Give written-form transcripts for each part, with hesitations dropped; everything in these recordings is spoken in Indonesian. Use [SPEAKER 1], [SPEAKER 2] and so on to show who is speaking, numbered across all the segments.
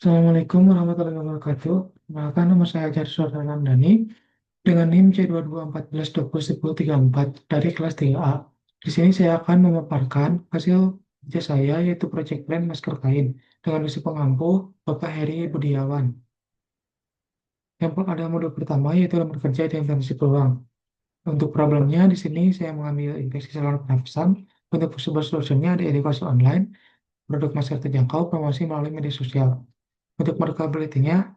[SPEAKER 1] Assalamualaikum warahmatullahi wabarakatuh. Perkenalkan, nama saya Jarsor Ramdhani dengan NIM C2214201034 dari kelas 3A. Di sini saya akan memaparkan hasil kerja saya yaitu Project Plan Masker Kain dengan isi pengampu Bapak Heri Budiawan. Yang ada modul pertama yaitu lembar kerja dan intensi peluang. Untuk problemnya di sini saya mengambil infeksi saluran pernapasan. Untuk possible solutionnya ada edukasi online, produk masker terjangkau, promosi melalui media sosial. Untuk marketability-nya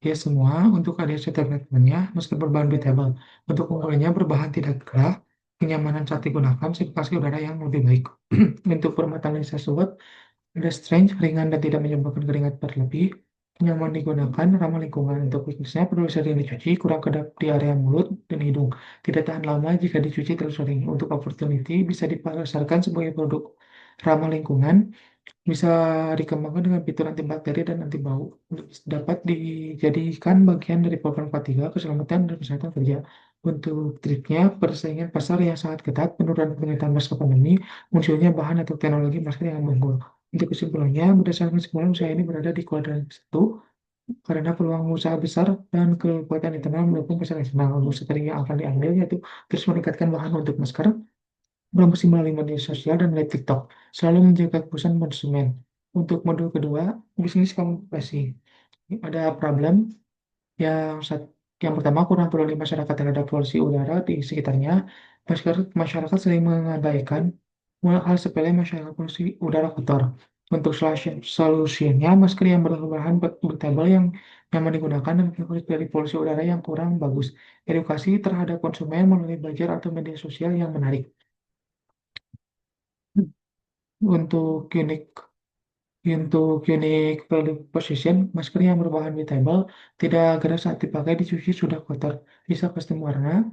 [SPEAKER 1] ya semua untuk ADC treatmentnya meski berbahan breathable. Untuk unggulannya berbahan tidak gerah, kenyamanan saat digunakan, sirkulasi udara yang lebih baik. Untuk perbatasan tersebut ada strange, ringan dan tidak menyebabkan keringat berlebih, nyaman digunakan, ramah lingkungan. Untuk weakness-nya perlu sering dicuci, kurang kedap di area mulut dan hidung. Tidak tahan lama jika dicuci terlalu sering. Untuk opportunity bisa dipasarkan sebagai produk ramah lingkungan, bisa dikembangkan dengan fitur anti bakteri dan anti bau. Dapat dijadikan bagian dari program K3 keselamatan dan kesehatan kerja. Untuk triknya, persaingan pasar yang sangat ketat, penurunan permintaan pasca pandemi, munculnya bahan atau teknologi masker yang unggul. Untuk kesimpulannya, berdasarkan kesimpulan usaha ini berada di kuadran 1 karena peluang usaha besar dan kekuatan internal mendukung pasar eksternal. Untuk strategi yang akan diambil yaitu terus meningkatkan bahan untuk masker, promosi melalui media sosial dan live TikTok, selalu menjaga kepuasan konsumen. Untuk modul kedua, bisnis komunikasi. Ada problem yang pertama, kurang peduli masyarakat terhadap polusi udara di sekitarnya. Masyarakat sering mengabaikan hal sepele masyarakat polusi udara kotor. Untuk solusinya, masker yang berbahan breathable yang nyaman digunakan dan bebas dari polusi udara yang kurang bagus. Edukasi terhadap konsumen melalui buzzer atau media sosial yang menarik. Untuk unique value position, masker yang berbahan breathable tidak gerak saat dipakai, dicuci sudah kotor, bisa custom warna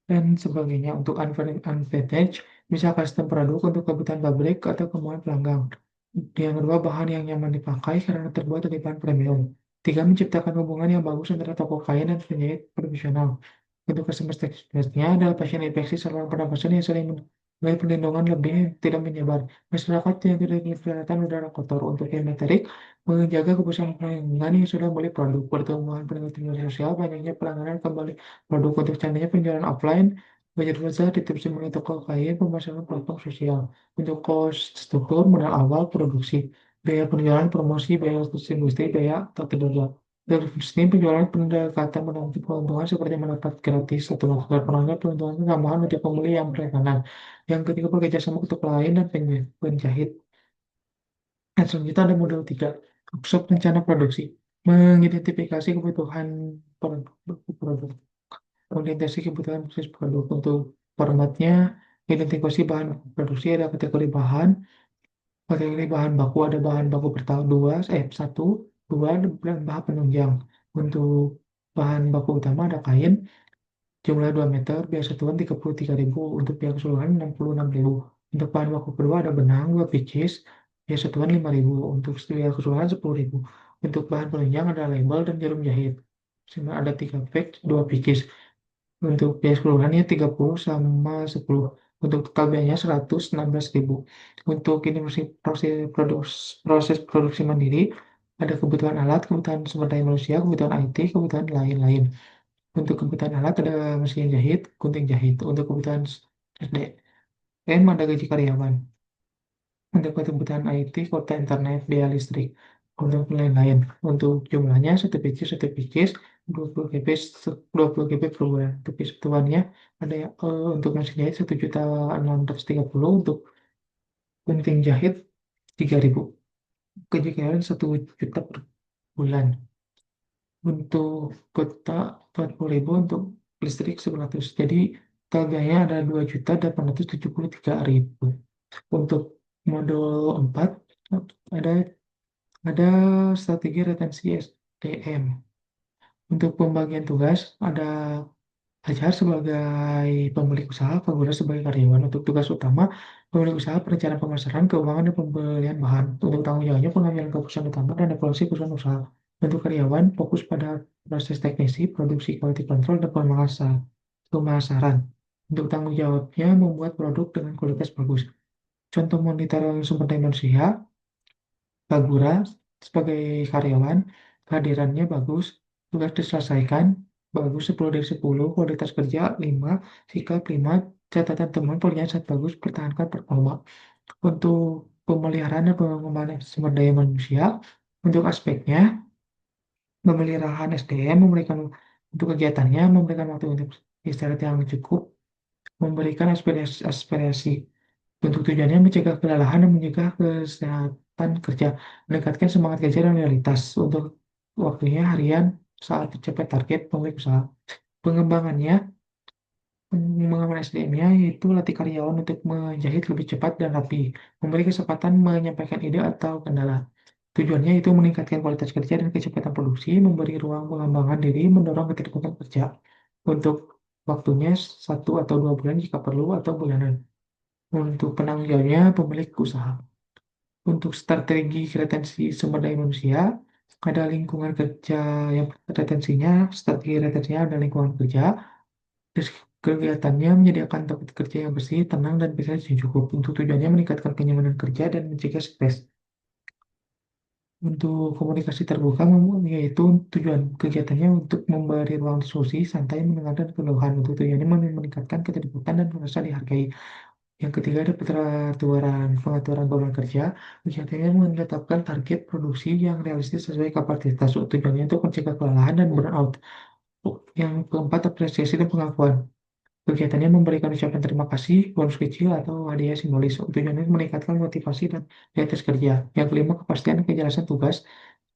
[SPEAKER 1] dan sebagainya. Untuk unvantage, bisa custom produk untuk kebutuhan pabrik atau kemauan pelanggan. Yang kedua, bahan yang nyaman dipakai karena terbuat dari bahan premium. Tiga, menciptakan hubungan yang bagus antara toko kain dan penjahit profesional. Untuk customer success-nya adalah pasien infeksi saluran pernapasan yang sering melalui perlindungan lebih tidak menyebar. Masyarakat yang tidak kelihatan udara kotor. Untuk yang meterik, menjaga kebersihan pelanggan yang sudah beli produk. Pertumbuhan peningkatan sosial, banyaknya pelanggan kembali produk. Untuk candinya penjualan offline, budget besar ditipsi melalui toko kain, pemasaran platform sosial. Untuk cost struktur, modal awal, produksi, biaya penjualan, promosi, biaya distribusi, biaya tak terduga. Dari sini penjualan pendekatan menanti keuntungan seperti mendapat gratis atau masker penonton keuntungan tambahan untuk pembeli yang berkenan. Yang ketiga, bekerja sama untuk klien dan penjahit. Dan selanjutnya ada model 3, workshop rencana produksi. Mengidentifikasi kebutuhan produk. Orientasi kebutuhan proses produk. Untuk formatnya, identifikasi bahan produksi, ada kategori bahan baku, ada bahan baku bertahap 1, 2, dan bahan penunjang. Untuk bahan baku utama ada kain, jumlah 2 meter, biaya satuan 33.000, untuk biaya keseluruhan 66.000. Untuk bahan baku kedua ada benang 2 pieces, biaya satuan 5.000, untuk biaya keseluruhan 10.000. Untuk bahan penunjang ada label dan jarum jahit. Sehingga ada 3 pack, 2 pieces. Untuk biaya keseluruhannya 30 sama 10. Untuk total biayanya 116.000. Untuk ini masih proses produksi mandiri, ada kebutuhan alat, kebutuhan sumber daya manusia, kebutuhan IT, kebutuhan lain-lain. Untuk kebutuhan alat ada mesin jahit, gunting jahit. Untuk kebutuhan SDM ada gaji karyawan. Untuk kebutuhan IT, kuota internet, biaya listrik, untuk lain-lain. Untuk jumlahnya satu pcs 20 GB 20 GB per bulan. Untuk kesatuannya ada untuk mesin jahit 1.630.000, untuk gunting jahit 3.000. Gaji karyawan 1 juta per bulan. Untuk kota 40.000, untuk listrik 100. Jadi totalnya ada 2.873.000. Untuk modul 4 ada ada strategi retensi SDM. Untuk pembagian tugas ada HR sebagai pemilik usaha, Fagura sebagai karyawan. Untuk tugas utama, pemilik usaha perencanaan pemasaran, keuangan, dan pembelian bahan. Untuk tanggung jawabnya pengambilan keputusan utama dan evaluasi perusahaan usaha. Untuk karyawan, fokus pada proses teknisi, produksi, quality control, dan pemasaran. Untuk tanggung jawabnya membuat produk dengan kualitas bagus. Contoh monitoring sumber daya manusia, Fagura sebagai karyawan, kehadirannya bagus, tugas diselesaikan, bagus 10 dari 10, kualitas kerja 5, sikap 5, catatan teman pekerjaan sangat bagus, pertahankan performa. Untuk pemeliharaan dan pengembangan sumber daya manusia, untuk aspeknya, pemeliharaan SDM, memberikan untuk kegiatannya, memberikan waktu untuk istirahat yang cukup, memberikan aspirasi. Untuk tujuannya mencegah kelelahan dan mencegah kesehatan kerja, meningkatkan semangat kerja dan realitas. Untuk waktunya harian saat tercapai target pemilik usaha. Pengembangannya, pengembangan SDM-nya yaitu latih karyawan untuk menjahit lebih cepat dan rapi, memberi kesempatan menyampaikan ide atau kendala. Tujuannya itu meningkatkan kualitas kerja dan kecepatan produksi, memberi ruang pengembangan diri, mendorong keterlibatan kerja. Untuk waktunya 1 atau 2 bulan jika perlu atau bulanan. Untuk penanggung jawabnya pemilik usaha. Untuk strategi retensi sumber daya manusia, ada lingkungan kerja yang retensinya, strategi retensinya ada lingkungan kerja, terus kegiatannya menyediakan tempat kerja yang bersih, tenang, dan bisa yang cukup. Untuk tujuannya meningkatkan kenyamanan kerja dan mencegah stres. Untuk komunikasi terbuka, yaitu tujuan kegiatannya untuk memberi ruang diskusi, santai, mendengarkan keluhan. Untuk tujuannya meningkatkan keterlibatan dan merasa dihargai. Yang ketiga ada pengaturan beban kerja. Kegiatannya menetapkan target produksi yang realistis sesuai kapasitas. Tujuannya untuk mencegah kelelahan dan burnout. Yang keempat apresiasi dan pengakuan. Kegiatannya memberikan ucapan terima kasih, bonus kecil, atau hadiah simbolis. Tujuannya meningkatkan motivasi dan kualitas kerja. Yang kelima kepastian dan kejelasan tugas,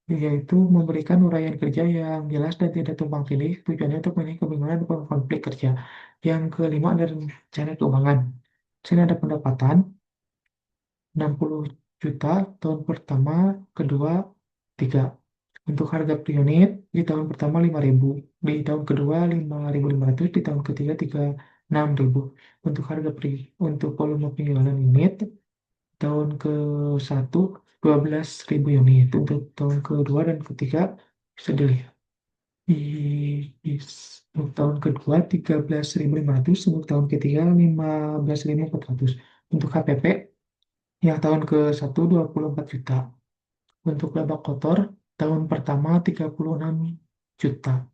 [SPEAKER 1] yaitu memberikan uraian kerja yang jelas dan tidak tumpang tindih. Tujuannya untuk menghindari kebingungan dan konflik kerja. Yang kelima ada rencana keuangan. Sini ada pendapatan 60 juta tahun pertama, kedua 3. Untuk harga per unit di tahun pertama 5.000, di tahun kedua 5.500, di tahun ketiga 36.000. Untuk harga untuk volume penjualan unit tahun ke satu 12.000 unit. Untuk tahun kedua dan ketiga bisa dilihat di, untuk tahun kedua 13.500, untuk tahun ketiga 15.400. Untuk HPP yang tahun ke satu 24 juta. Untuk laba kotor, tahun pertama 36 juta.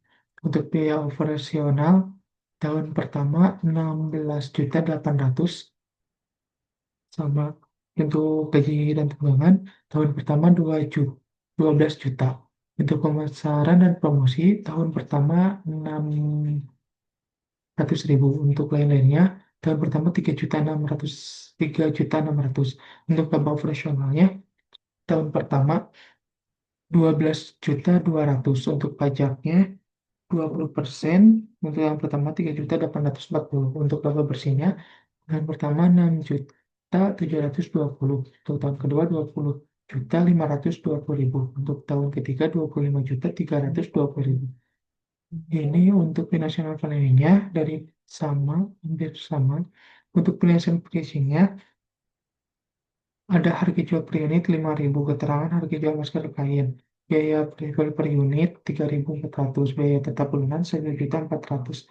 [SPEAKER 1] Untuk biaya operasional, tahun pertama 16.800.000 sama. Untuk gaji dan tunjangan, tahun pertama 12 juta. Untuk pemasaran dan promosi, tahun pertama 600.000. Untuk lain-lainnya, tahun pertama 3.600.000. 3.600.000. Untuk laba operasionalnya, tahun pertama 12.200.000. Untuk pajaknya 20%. Untuk yang pertama 3.840.000. Untuk laba bersihnya yang pertama 6.720.000. Untuk tahun kedua 20.520.000. Untuk tahun ketiga 25.320.000. Ini untuk national planningnya dari sama, hampir sama. Untuk financial pricingnya ada harga jual per unit 5.000, keterangan harga jual masker kain. Biaya per unit 3.400, biaya tetap bulanan 1.400.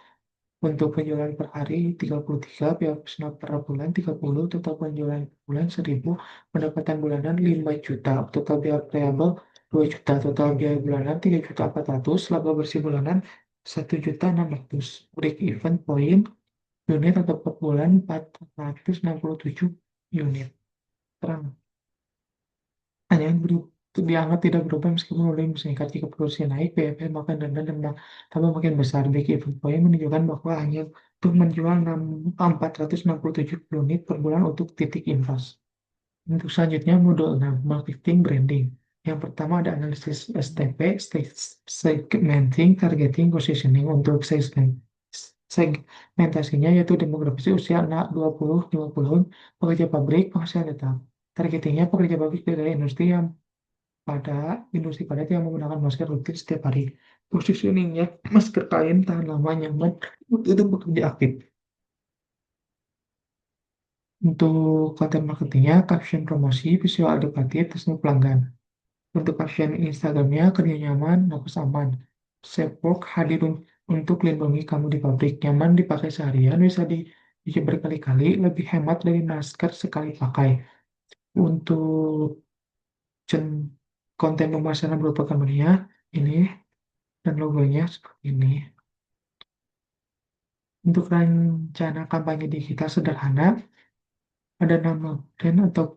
[SPEAKER 1] Untuk penjualan per hari 33, biaya operasional per bulan 30, total penjualan per bulan 1.000, pendapatan bulanan 5 juta, total biaya variabel 2 juta, total biaya bulanan 3.400, laba bersih bulanan 1.600. Break even point unit atau per bulan 467 unit. Terang. Hanya yang dianggap tidak berubah meskipun volume meningkat. Jika produksi naik, PFM makan dan tambah makin besar. Break even point menunjukkan bahwa hanya untuk menjual 467 unit per bulan untuk titik infas. Untuk selanjutnya modul 6, marketing branding. Yang pertama ada analisis STP, segmenting, targeting, positioning. Untuk segmentasinya yaitu demografis usia anak 20-50 tahun, pekerja pabrik, penghasilan tetap. Targetingnya pekerja pabrik dari pada industri padat yang menggunakan masker rutin setiap hari. Positioningnya masker kain tahan lama, nyaman untuk bekerja aktif. Untuk konten marketingnya, caption promosi, visual edukatif, tesnya pelanggan. Untuk caption Instagramnya, kerja nyaman, nafas aman. Safe work hadir untuk lindungi kamu di pabrik. Nyaman dipakai seharian, bisa dicuci berkali-kali, lebih hemat dari masker sekali pakai. Untuk konten pemasaran berupa gambarnya ini dan logonya seperti ini. Untuk rencana kampanye digital sederhana, ada nama brand atau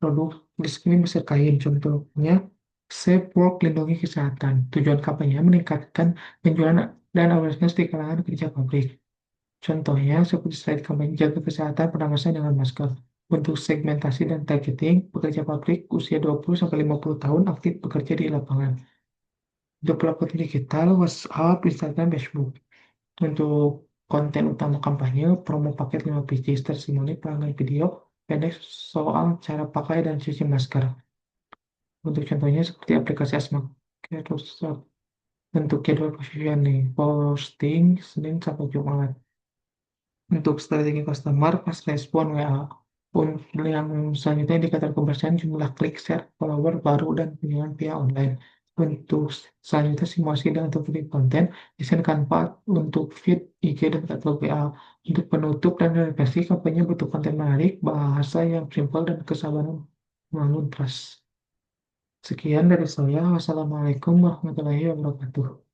[SPEAKER 1] produk di sini bisa kain. Contohnya, Safe Work Lindungi Kesehatan. Tujuan kampanye meningkatkan penjualan dan awareness di kalangan kerja pabrik. Contohnya, seperti slide kampanye jaga kesehatan pernafasan dengan masker. Untuk segmentasi dan targeting, pekerja pabrik usia 20-50 tahun aktif bekerja di lapangan. Untuk platform digital, WhatsApp, Instagram, Facebook. Untuk konten utama kampanye, promo paket 5 biji testimoni pelanggan video pendek soal cara pakai dan cuci masker. Untuk contohnya seperti aplikasi Asma Carousel. Untuk jadwal positioning, posting Senin sampai Jumat. Untuk strategi customer, pas respon WA. Untuk yang selanjutnya indikator kebersihan jumlah klik, share, follower baru, dan penjualan via online. Untuk selanjutnya simulasi dan untuk feed konten, desain Canva untuk feed IG dan katalog WA. Untuk penutup dan refleksi, kampanye butuh konten menarik, bahasa yang simpel, dan kesabaran membangun trust. Sekian dari saya. Wassalamualaikum warahmatullahi wabarakatuh.